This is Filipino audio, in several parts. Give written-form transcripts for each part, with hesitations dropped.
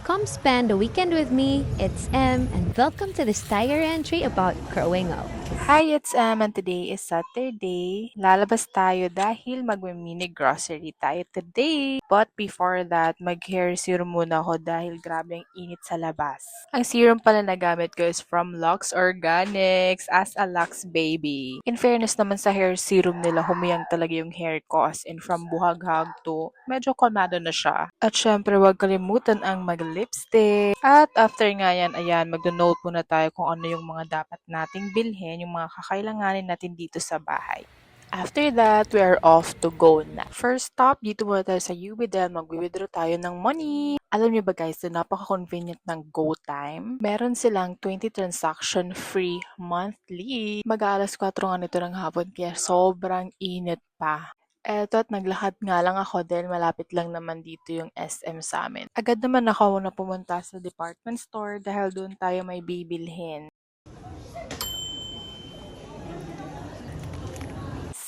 Come spend the weekend with me. It's M, and welcome to this diary entry about growing up. Hi, it's and today is Saturday. Lalabas tayo dahil magme-mini grocery tayo today. But before that, mag-hair serum muna ako dahil grabe ang init sa labas. Ang serum pala na gamit ko is from Lux Organics as a Lux baby. In fairness naman sa hair serum nila, humiyang talaga yung hair ko as in from buhaghag to medyo kalmado na siya. At syempre, huwag kalimutan ang mag-lipstick. At after nga yan, ayan, mag-note muna tayo kung ano yung mga dapat nating bilhin, yung mga kakailanganin natin dito sa bahay. After that, we are off to go na. First stop, dito muna tayo sa UB dahil mag-withdraw tayo ng money. Alam niyo ba guys, na napaka-convenient ng GoTime. Meron silang 20 transaction free monthly. Mag-aalas 4 nga nito ng hapon kaya sobrang init pa. Eto at naglakad nga lang ako dahil malapit lang naman dito yung SM sa amin. Agad naman ako na pumunta sa department store dahil doon tayo may bibilhin.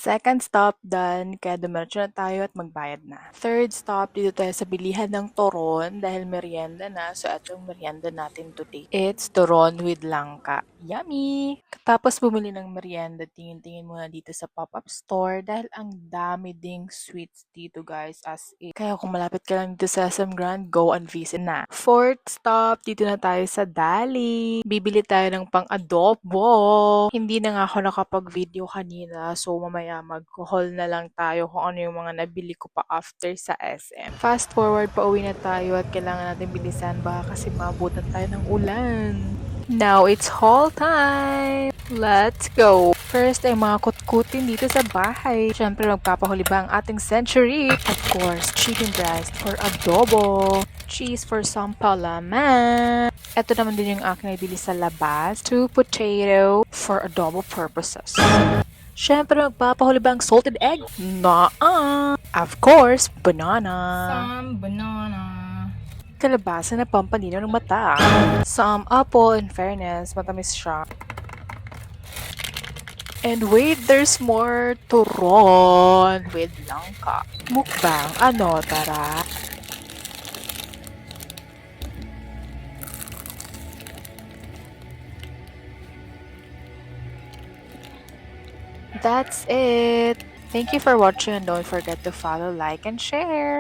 Second stop done, kaya dumiretso na tayo at magbayad na. Third stop, dito tayo sa bilihan ng turon dahil merienda na. So, ito yung merienda natin today. It's turon with langka. Yummy! Tapos bumili ng merienda, tingin-tingin muna dito sa pop-up store dahil ang dami ding sweets dito guys as in. Kaya kung malapit ka lang dito sa SM Grand, go and visit na. Fourth stop, dito na tayo sa Dali. Bibili tayo ng pang-adobo. Hindi na nga ako nakapag-video kanina so mamaya mag-haul na lang tayo kung ano yung mga nabili ko pa after sa SM. Fast forward, pauwi na tayo at kailangan natin bilisan baka kasi maabutan tayo ng ulan. Now it's haul time! Let's go! First ay mga kutkutin dito sa bahay. Siyempre magpapahuli ba ang ating century? Of course, chicken breast for adobo. Cheese for some palaman. Ito naman din yung aking nabili sa labas. 2 potato for adobo purposes. Siyempre magpapahuli ba ang salted egg? Naa! Of course, banana. Some banana. Kalabasa na pampalinaw ng mata. Some apple, in fairness, matamis siya. And wait, there's more turon with langka. Mukbang, ano, tara? That's it. Thank you for watching and don't forget to follow, like, and share.